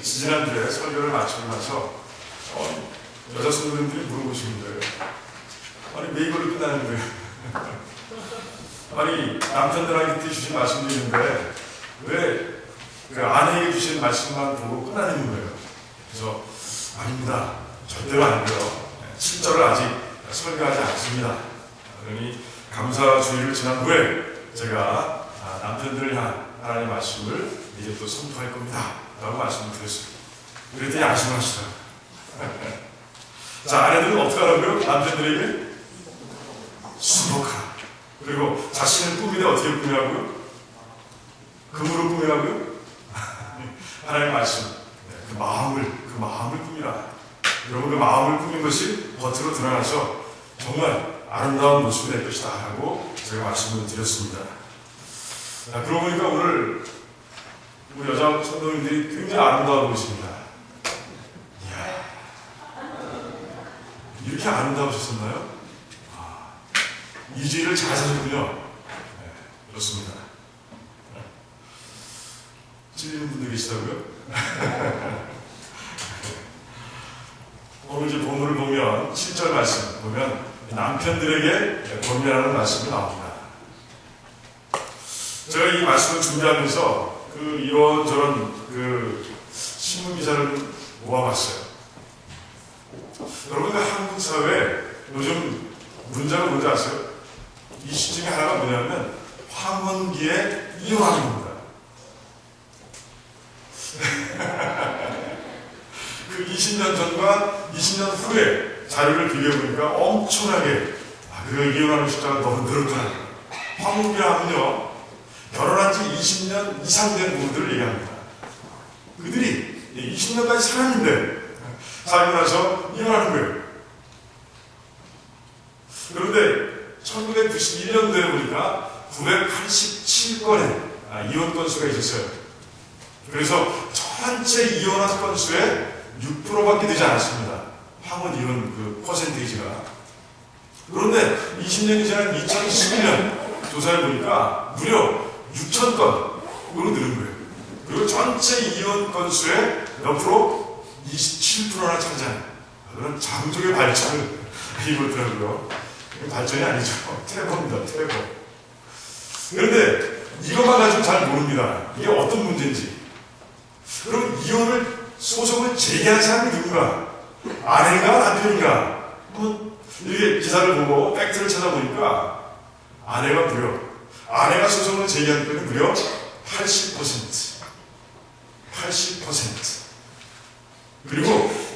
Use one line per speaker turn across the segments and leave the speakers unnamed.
지지난주에 설교를 마치고 나서 여자 성도님들이 물어보시는 거예요. 아니 왜 이걸로 끝나는 거예요? 아니 남편들한테 주신 말씀도 있는데 왜 그 아내에게 주신 말씀만 보고 끝나는 거예요? 그래서 아닙니다. 절대로 아니고요. 7절을 아직 설교하지 않습니다. 그러니 감사주의를 지난 후에 제가 남편들을 향한 하나님의 말씀을 이제 또 선포할 겁니다. 라고 말씀을 드렸습니다. 그랬더니 안심하시더라고요. 자, 아내들은 어떻게 하라고요? 남편들에게 수복하라. 그리고 자신을 꾸미되 어떻게 꾸미라고요? 금으로 꾸미라고요? 하나님의 말씀. 그 마음을 꾸미라. 여러분 그 마음을 꾸민 것이 겉으로 드러나서 정말 아름다운 모습이 될 것이다 하고 제가 말씀을 드렸습니다. 자, 그러고 보니까 오늘 우리 여자 성도님들이 굉장히 아름다워 보이십니다. 이야, 이렇게 아름다우셨었나요? 이 주일을 잘 사셨군요. 네, 그렇습니다. 찔리는 분들 계시다고요? 오늘 이제 본문을 보면 7절 말씀 보면 남편들에게 권면하는 말씀이 나옵니다. 제가 이 말씀을 준비하면서 이런저런 신문 기사를 모아봤어요. 여러분 한국 사회에 요즘 문제가 뭔지 아세요? 이슈 중에 하나가 뭐냐면 황혼기에 이혼하는 겁니다. 그 20년 전과 20년 후에 자료를 비교해보니까 엄청나게 그 이혼하는 숫자가 너무 늘었더라고요. 황혼기라면요 결혼한 지 20년 이상 된 부부들을 얘기합니다. 그들이 20년까지 살았는데 살고 나서 이혼하는 거예요. 그런데 1991년도에 보니까 987건의 이혼 건수가 있었어요. 그래서 전체 이혼한 건수의 6%밖에 되지 않았습니다. 황혼 이혼 그 퍼센테이지가. 그런데 20년이 지난 2011년 조사를 보니까 무려 6,000건으로 늘은 거예요. 그리고 전체 이혼 건수의 몇 프로? 27%나 차지하는 그런 장족의 발전을 이루었더라고요. 발전이 아니죠. 퇴보입니다. 퇴보. 그런데 이것만 가지고 잘 모릅니다. 이게 어떤 문제인지. 그럼 이혼을 소송을 제기한 사람이 누군가? 아내인가 남편인가? 이렇게 기사를 보고 팩트를 찾아보니까 아내가 소송을 제기한 건이 무려 80%. 그리고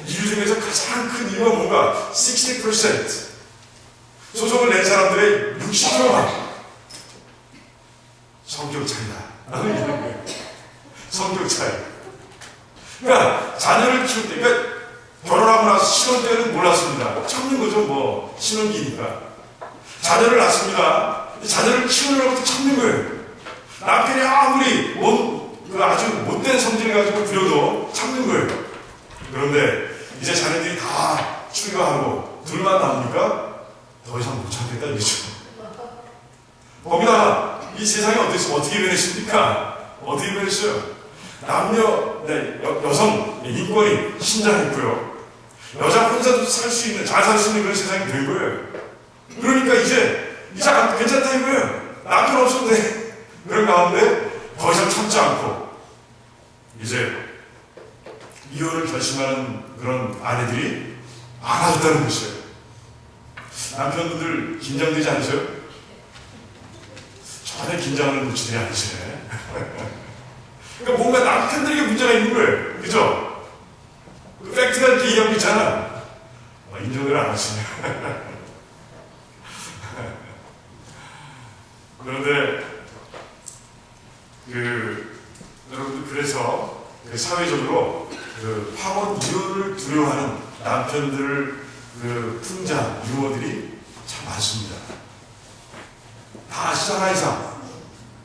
이유 중에서 가장 큰 이유가 뭔가 60%. 소송을 낸 사람들의 60%가 성격 차이다. 라는 얘기인 거예요. 성격 차이. 그러니까 자녀를 키울 때, 그러니까 결혼하고 나서 신혼 때는 몰랐습니다. 참는 거죠, 뭐 신혼기니까. 자녀를 낳습니다. 자녀를 키우느라고 참는 거예요. 남편이 아무리 아주 못된 성질을 가지고 부려도 참는 거예요. 그런데 이제 자녀들이 다 출가하고 둘만 남으니까 더 이상 못 참겠다 이거죠. 거기다가 이 세상이 어떻게 변했습니까? 어떻게 변했어요? 여성 인권이 신장했고요. 여자 혼자도 잘 살 수 있는 그런 세상이 된 거예요. 그러니까 이제 괜찮다 이거예요. 남편 없어도 돼. 그런 가운데 더 이상 참지 않고 이제 이혼을 결심하는 그런 아내들이 많아졌다는 것이에요. 남편분들 긴장되지 않으세요? 전혀 긴장을 놓치지 않으시네. 그러니까 뭔가 남편들에게 문제가 있는 거예요. 그죠? 그 팩트가 이렇게 얘기하고 있잖아. 인정을 안 하시네. 그런데 여러분들 그래서 사회적으로 황혼 이혼을 두려워하는 남편들 풍자 유머들이 참 많습니다. 다 아시잖아 이상.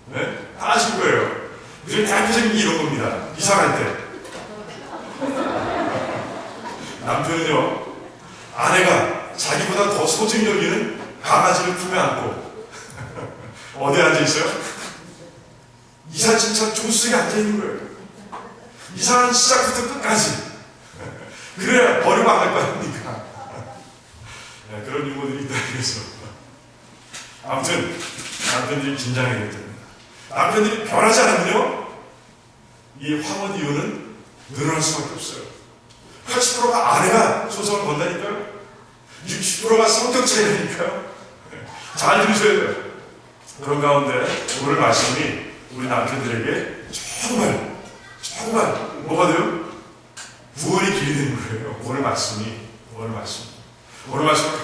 네? 다 아실 거예요. 그중에 대표적인 게 이런 겁니다. 이사갈 때 남편은요 아내가 자기보다 더 소중히 여기는 강아지를 품에 안고 어디에 앉아있어요? 이삿짐 차 조수석에 앉아있는 거예요. 이상한 시작부터 끝까지. 그래야 버리고 안 갈 거 아닙니까? 네, 그런 유머들이 있다 그래서. 아무튼 남편들이 긴장해야 됩니다. 남편들이 변하지 않으면요, 이 황혼 이유는 늘어날 수밖에 없어요. 80%가 아내가 소송을 건다니까요. 60%가 성격 차이라니까요. 잘 들으셔야 돼요. 그런 가운데 오늘 말씀이 우리 남편들에게 정말 뭐가 돼요? 구원의 길이 되는 거예요. 오늘 말씀을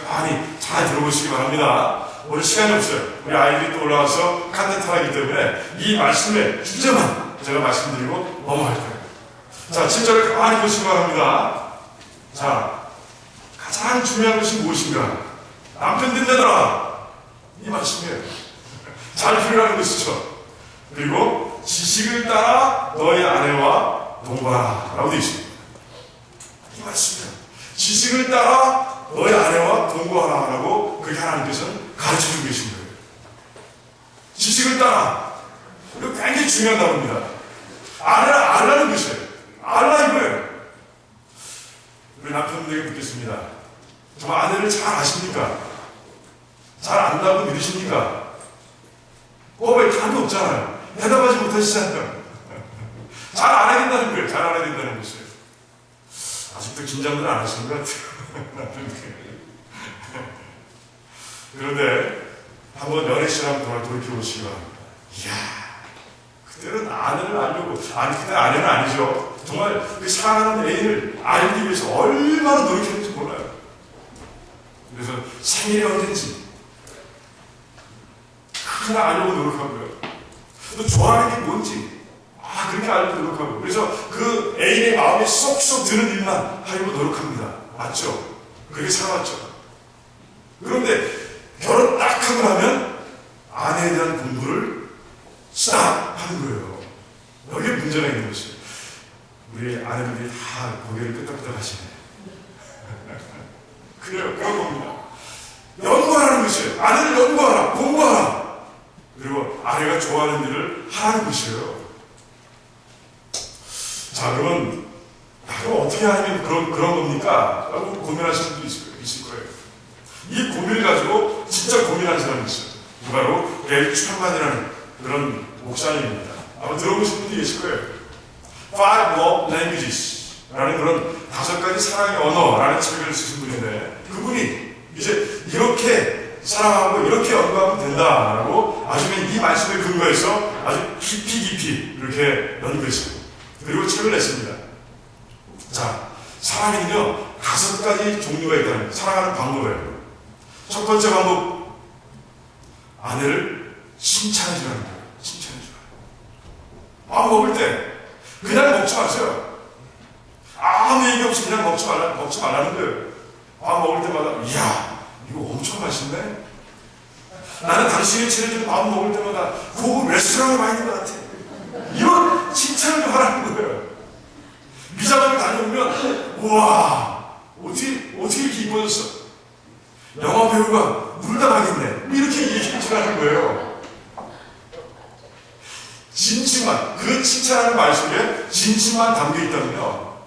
가만히 잘 들어보시기 바랍니다. 오늘 시간이 없어요. 우리 아이들이 또 올라와서 컨텐츠 하기 때문에 이 말씀의 주제만 제가 말씀드리고 넘어갈 거예요. 자, 7절을 가만히 보시기 바랍니다. 자, 가장 중요한 것이 무엇인가? 남편 된다더라. 이 말씀이에요. 잘 풀으라는 것이죠. 그리고 지식을 따라 너의 아내와 동거하라 라고 되어 있습니다. 이 말씀이에요. 지식을 따라 너의 아내와 동거하라 라고 그렇게 하나님께서는 가르쳐주고 계신 거예요. 지식을 따라. 이거 굉장히 중요한 단어입니다. 알라는 것이에요. 알라 이거예요. 우리 남편분에게 묻겠습니다. 정말 아내를 잘 아십니까? 잘 안다고 믿으십니까? 왜 답이 없잖아요. 대답하지 못하시잖아요. 잘 알아야 된다는 거예요. 잘 알아야 된다는 것이에요. 아직도 긴장을 안 하시는 것 같아요. 그런데 한번 연애 시절 한번 돌이켜보시기 바랍니다. 이야, 그때는 아내를 알려고, 그때 아내는 아니죠. 정말 그 사랑하는 애인을 알기 위해서 얼마나 노력했는지 몰라요. 그래서 생일이 언젠지 그냥 알려고 노력하고요. 또 좋아하는 게 뭔지 그렇게 알려고 노력하고, 그래서 그 애인의 마음에 쏙쏙 드는 일만 하려고 노력합니다. 맞죠? 그렇게 살아왔죠. 그런데 결혼 딱 하고 나면 아내에 대한 공부를 싹 하는 거예요. 여기에 문제가 있는 것이에요. 우리 아내들이 다 고개를 끄덕끄덕 하시네. 그래요. 그런 겁니다. 연구하라는 것이에요. 아내를 연구하라. 공부하라. 그리고 아내가 좋아하는 일을 하라는 것이에요. 자, 그러면 어떻게 하면 그런 겁니까? 라고 고민하시는 분도 있을 거예요. 이 고민을 가지고 진짜 고민하는 사람이 있어요. 바로 벨 출만이라는 그런 목사님입니다. 아마 들어보신 분도 계실 거예요. Five Love Languages 라는 그런 5가지 사랑의 언어라는 책을 쓰신 분인데, 그분이 이제 이렇게 사랑하고 이렇게 연구하면 된다라고 아주 이 말씀에 근거해서 아주 깊이 이렇게 연구했어요. 그리고 책을 냈습니다. 자, 사랑에는요 5가지 종류가 있다는 거예요. 사랑하는 방법이에요. 첫 번째 방법, 아내를 칭찬해주라는 거예요. 칭찬해주라. 먹을 때 그냥 먹지 마세요. 아무 얘기 없이 그냥 먹지 말라는 거예요. 먹을 때마다 이야, 이거 엄청 맛있네. 나는 당신이 차려준 밥 먹을 때마다 고급 레스토랑에 와 있는 것 같아. 이런 칭찬을 좀 하라는 거예요. 미장원을 다녀오면 우와, 어떻게 이렇게 이뻐졌어. 영화 배우가 놀다 가겠네. 이렇게 얘기해주라는 거예요. 진심만, 그 칭찬하는 말 속에 진심만 담겨 있다면요,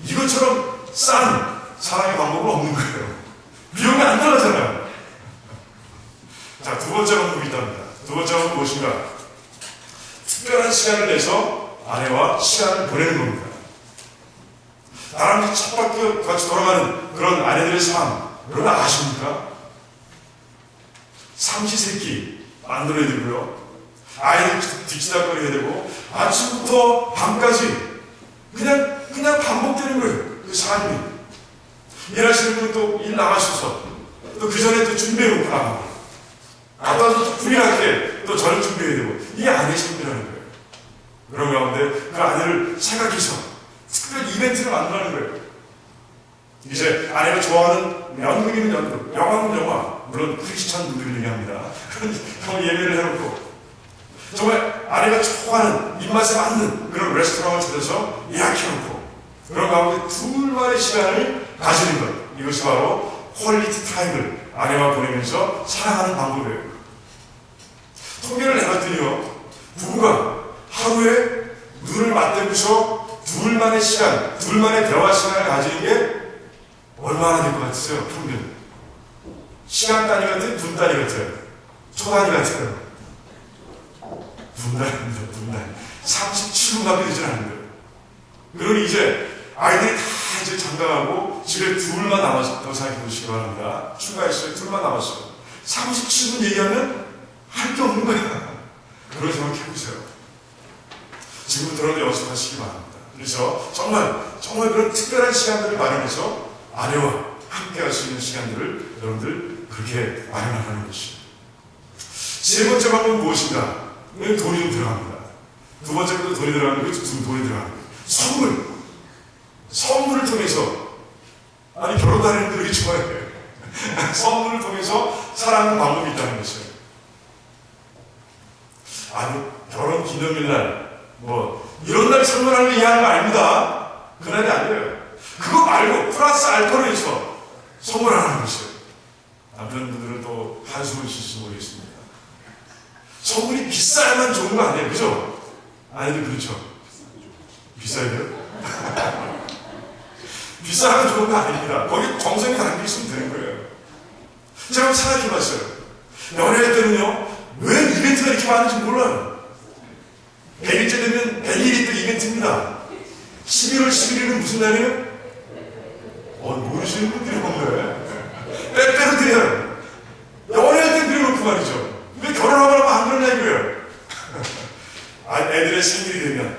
이것처럼 싼 사랑의 방법은 없는 거예요. 비용이 안 들어가잖아요. 자, 두 번째 방법이 있답니다. 두 번째 방법은 무엇인가? 특별한 시간을 내서 아내와 시간을 보내는 겁니다. 나랑 쳇바퀴 같이 돌아가는 그런 아내들의 삶, 여러분 아십니까? 삼시세끼 만들어야 되고요. 아이를 뒤치다거려야 되고, 아침부터 밤까지 그냥 반복되는 거예요. 그 삶이. 일하시는 분은 또 일 나가셔서 또 그 전에 또 준비해놓고 나가고, 갔다 와서 또 불일하게 또 저녁 준비해야 되고, 이게 아내의 삶이라는 거예요. 그런 가운데 그 아내를 생각해서 특별 이벤트를 만들라는 거예요. 이제 아내가 좋아하는 연극이면 연극, 영화는 영화, 물론 크리스찬 분들을 얘기합니다. 그런 예배를 해놓고, 정말 아내가 좋아하는 입맛에 맞는 그런 레스토랑을 찾아서 예약해놓고, 그런 가운데 둘만의 시간을 가지는 것, 이것이 바로 퀄리티 타임을 아내와 보내면서 사랑하는 방법이에요. 통계를 내봤더니요, 부부가 하루에 눈을 맞대고서 둘 시간, 둘만의 대화 시간을 가지는 게 얼마나 될 것 같으세요? 평균. 시간 단위 같아요? 분 단위 같아요? 초 단위 같아요? 분 단위입니다. 분 단위. 37분밖에 되지 않은 거예요. 그러니 이제 아이들이 다 이제 장가가고 집에 둘만 남았어요. 더 생각해 보시기 바랍니다. 추가했어요. 둘만 남았어요. 37분 얘기하면 할 게 없는 거야. 그런 생각해 보세요. 지금부터라도 연습하시기 바랍니다. 그래서 정말 그런 특별한 시간들을 마련해서 아내와 함께 할 수 있는 시간들을 여러분들 그렇게 마련하는 것입니다. 세 번째 방법은 무엇인가? 돈이 좀 들어갑니다. 두 번째부터 돈이 들어가는 거, 돈이 들어가는 거. 선물을 통해서, 아니, 결혼도 하는 분들이 좋아해요. 선물을 통해서 사랑하는 방법이 있다는 것이에요. 아니, 결혼 기념일날, 이런 날 선물하는 거 이해하는 거 아닙니다. 그날이 아니에요. 그거 말고, 플러스 알파로 해서 선물하는 것이에요. 남편분들은 또 한숨을 쉬실지 모르겠습니다. 선물이 비싸야만 좋은 거 아니에요. 그죠? 아니도 그렇죠. 비싸야 돼요? 비싸면 좋은 거 아닙니다. 거기 정성이 담겨 있으면 되는 거예요. 제가 한번 생각해봤어요. 연애할 때는요, 왜 이벤트가 이렇게 많은지 몰라요. 100일째 되면 100일이 또 이벤트입니다. 11월 11일은 무슨 날이에요? 모르시는 분들이 없네. 빼빼로 드려요. 연애할 때 드려놓고 말이죠. 왜 결혼하고 안 그러냐 이거예요. 애들의 생일이 되면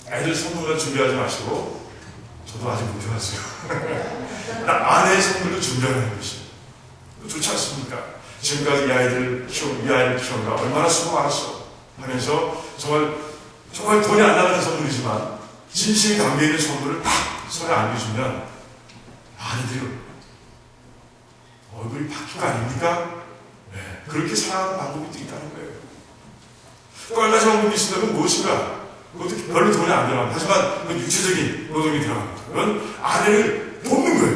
애들 선물만 준비하지 마시고, 저도 아직 못 해봤어요. 아내의 선물도 준비하는 것이 좋지 않습니까? 지금까지 이 아이를 키우는가 얼마나 수고 많았어 하면서 정말 돈이 안 나가는 선물이지만 진심이 담겨있는 선물을 딱 손에 안겨주면 아내들이 얼굴이 바뀐 거 아닙니까? 네, 그렇게 사랑하는 방법이 또 있다는 거예요. 또 한 가지 방법이 있습니다. 그건 무엇인가? 그것도 별로 돈이 안 들어갑니다. 하지만 그건 육체적인 노동이 들어갑니다. 그건 아내를 돕는 거예요.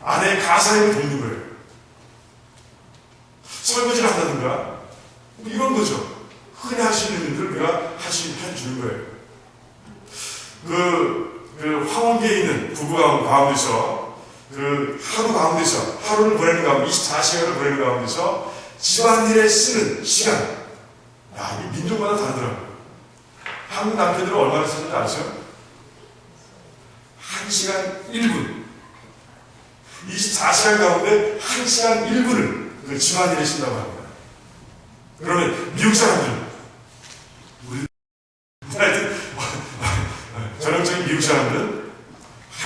아내의 가사임을 돕는 거예요. 설거지를 한다든가 이런 거죠. 흔히 하시는 일들을 우리가 해주는 거예요. 그 황혼기에 있는 부부 가운데서 하루를 보내는 가운데 24시간을 보내는 가운데서 집안일에 쓰는 시간, 이 민족마다 다르더라고요. 한국 남편들은 얼마나 쓰는지 아세요? 1시간 1분. 24시간 가운데 1시간 1분을 그 집안일에 쓴다고 합니다. 그러면 미국 사람들은, 하여튼, 전형적인 미국 사람들은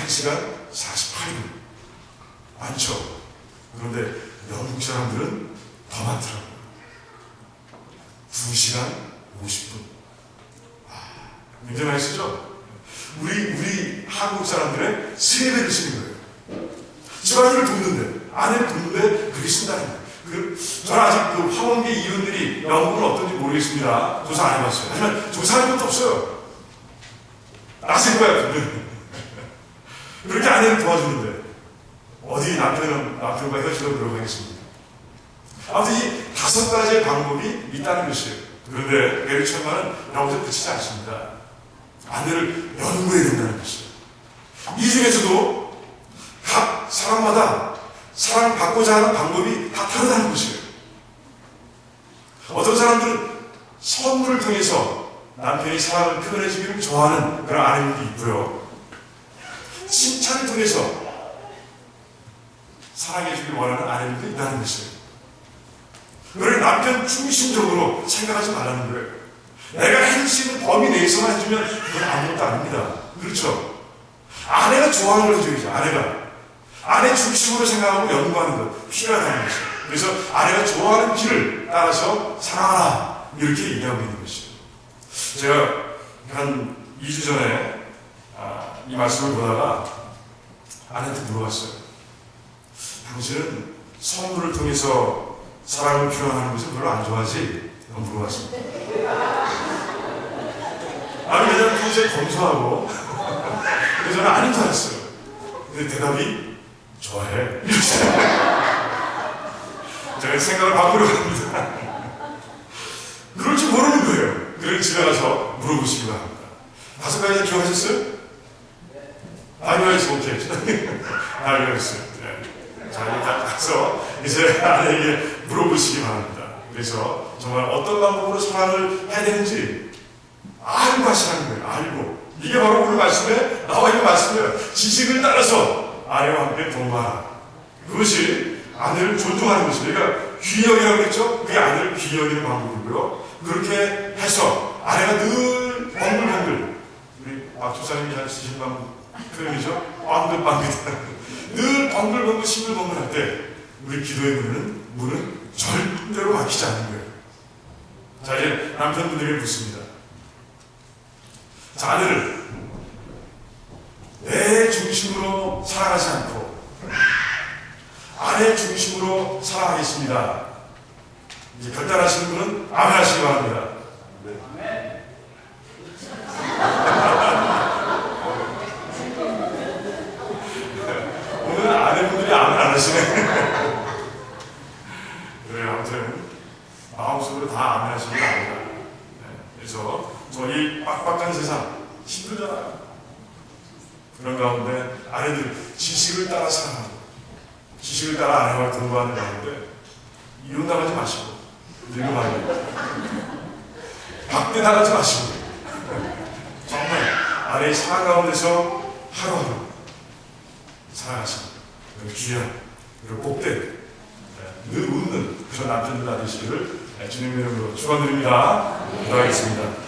1시간 48분. 많죠. 그런데 영국 사람들은 더 많더라고요. 2시간 50분. 굉장히 많이 쓰죠? 우리 한국 사람들의 3배를 쓰는 거예요. 집안일을 돕는데, 아내를 돕는데 그렇게 쓴다는 거예요. 저는 아직 그 황혼계 이혼들이 영국은 어떤지 모르겠습니다. 조사 안 해봤어요. 하지만 조사할 것도 없어요. 나설 거야, 분명히. 그렇게 아내를 도와주는데, 어디 남편과 헤어지려고 노력하겠습니다. 아무튼 이 5가지의 방법이 있다는 것이에요. 그런데 메리 천만은 여기서 그치지 않습니다. 아내를 연구해야 된다는 것이에요. 이 중에서도 각 사람마다 사랑받고자 하는 방법이 다 다르다는 것이에요. 어떤 사람들은 선물을 통해서 남편이 사랑을 표현해주기를 좋아하는 그런 아내들도 있고요. 칭찬을 통해서 사랑해주길 원하는 아내들도 있다는 것이에요. 그걸 남편 중심적으로 생각하지 말라는 거예요. 내가 해줄 수 있는 범위 내에서만 해주면 그건 아무것도 아닙니다. 그렇죠? 아내가 좋아하는 걸 해줘야죠. 아내 중심으로 생각하고 연구하는 것 필요하다는 것이에요. 그래서 아내가 좋아하는 길을 따라서 사랑하라 이렇게 얘기하고 있는 것이에요. 제가 한 2주 전에 이 말씀을 보다가 아내한테 물어봤어요. 당신은 선물을 통해서 사랑을 표현하는 것을 별로 안 좋아하지? 물어봤습니다. 왜냐면 평소에 검소하고 그래서 저는 아닌 줄 알았어요. 근데 대답이 좋아해. 제가 생각을 바꾸려고 합니다. 그럴 줄 모르는 거예요. 그래서 집에 가서 물어보시기 바랍니다. 5가지 기억하셨어요? 다이어스 오케이. 다이어스. 네. 자, 이제 가서 이제 아내에게 물어보시기 바랍니다. 그래서 정말 어떤 방법으로 사랑을 해야 되는지 알고 하시라는 거예요. 알고. 이게 바로 오늘 말씀에 나와 있는 말씀이에요. 지식을 따라서 아내와 함께 동거하라. 그것이 아내를 존중하는 것입니다. 그러니까 귀여이라고 했죠? 그게 아내를 귀여이는 방법이고요. 그렇게 해서 아내가 늘 벙글벙글, 우리 박 조사님이 잘 쓰신 표현이죠? 빵긋빵긋. 늘 벙글벙글 싱글벙글할 때 우리 기도의 문은 절대로 막히지 않는 거예요. 자, 이제 남편분들에게 묻습니다. 자, 아내를 내 중심으로 사랑하지 않고 아내 중심으로 사랑하겠습니다. 이제 결단하시는 분은 아멘 하시기 바랍니다. 네. 오늘 아내분들이 아멘 안 하시네. 그래, 아무튼 마음속으로 다 아멘 하시기 바랍니다. 네. 그래서 이 빡빡한 세상 힘들잖아요. 그런 가운데 아내들 지식을 따라 사랑하고 지식을 따라 아내와 동거하는 가운데 이혼당하지 마시고 늙어가요. 박대당하지 마시고 정말 아내의 사랑 가운데서 하루하루 사랑하시는 귀한 그리고 복된 늘 웃는 그런 남편들 아저씨를 주님의 이름으로 축원드립니다. 기도하겠습니다.